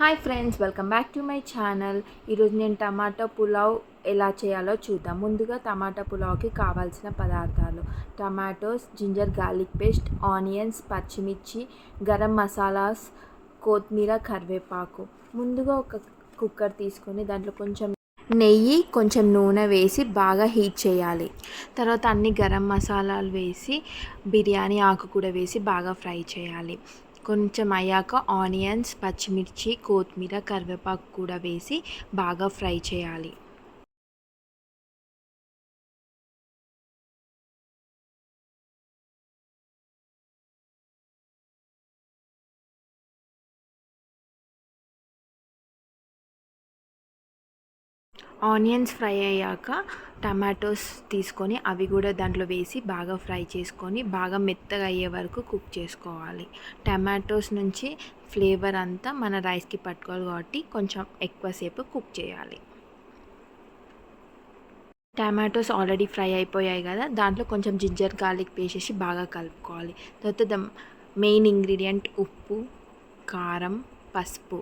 Hi friends, welcome back to my channel. ఈరోజు నేను టమాటా పులావ్ ఎలా చేయాలో చూద్దాం. ముందుగా టమాటా పులావ్కి కావాల్సిన పదార్థాలు: tomatoes, ginger garlic paste, onions, పచ్చిమిర్చి, గరం మసాలాస్, కొత్తిమీర, కరివేపాకు. ముందుగా ఒక కుక్కర్ తీసుకొని దాంట్లో కొంచెం నెయ్యి, కొంచెం నూనె వేసి బాగా హీట్ చేయాలి. తర్వాత అన్ని గరం మసాలాలు వేసి బిర్యానీ ఆకు కూడా వేసి బాగా ఫ్రై చేయాలి. కొంచెం అయ్యాక ఆనియన్స్, పచ్చిమిర్చి, కొత్తిమీర, కరివేపాకు కూడా వేసి బాగా ఫ్రై చేయాలి. ఆనియన్స్ ఫ్రై అయ్యాక టమాటోస్ తీసుకొని అవి కూడా దాంట్లో వేసి బాగా ఫ్రై చేసుకొని బాగా మెత్తగా అయ్యే వరకు కుక్ చేసుకోవాలి. టమాటోస్ నుంచి ఫ్లేవర్ అంతా మన రైస్కి పట్టుకోవాలి కాబట్టి కొంచెం ఎక్కువసేపు కుక్ చేయాలి. టమాటోస్ ఆల్రెడీ ఫ్రై అయిపోయాయి కదా, దాంట్లో కొంచెం జింజర్ గార్లిక్ వేసేసి బాగా కలుపుకోవాలి. తర్వాత మెయిన్ ఇంగ్రీడియంట్ ఉప్పు, కారం, పసుపు,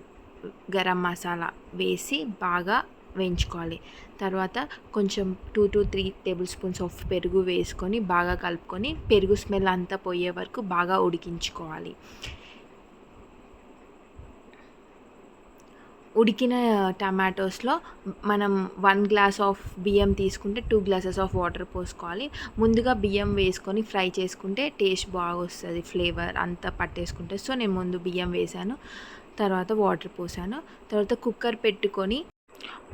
గరం మసాలా వేసి బాగా వేయించుకోవాలి. తర్వాత కొంచెం 2 to 3 టేబుల్ స్పూన్స్ ఆఫ్ పెరుగు వేసుకొని బాగా కలుపుకొని పెరుగు స్మెల్ అంతా పోయే వరకు బాగా ఉడికించుకోవాలి. ఉడికిన టమాటోస్లో మనం 1 గ్లాస్ ఆఫ్ బియ్యం తీసుకుంటే 2 గ్లాసెస్ ఆఫ్ వాటర్ పోసుకోవాలి. ముందుగా బియ్యం వేసుకొని ఫ్రై చేసుకుంటే టేస్ట్ బాగా వస్తుంది, ఫ్లేవర్ అంతా పట్టేసుకుంటే. సో నేను ముందు బియ్యం వేసాను, తర్వాత వాటర్ పోసాను. తర్వాత కుక్కర్ పెట్టుకొని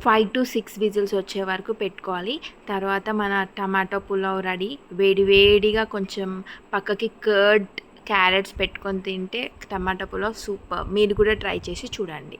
5 to 6 విజిల్స్ వచ్చే వరకు పెట్టుకోవాలి. తర్వాత మన టమాటో పులావ్ రెడీ. వేడివేడిగా కొంచెం పక్కకి కర్డ్, క్యారెట్స్ పెట్టుకొని తింటే టమాటో పులావ్ సూపర్. మీరు కూడా ట్రై చేసి చూడండి.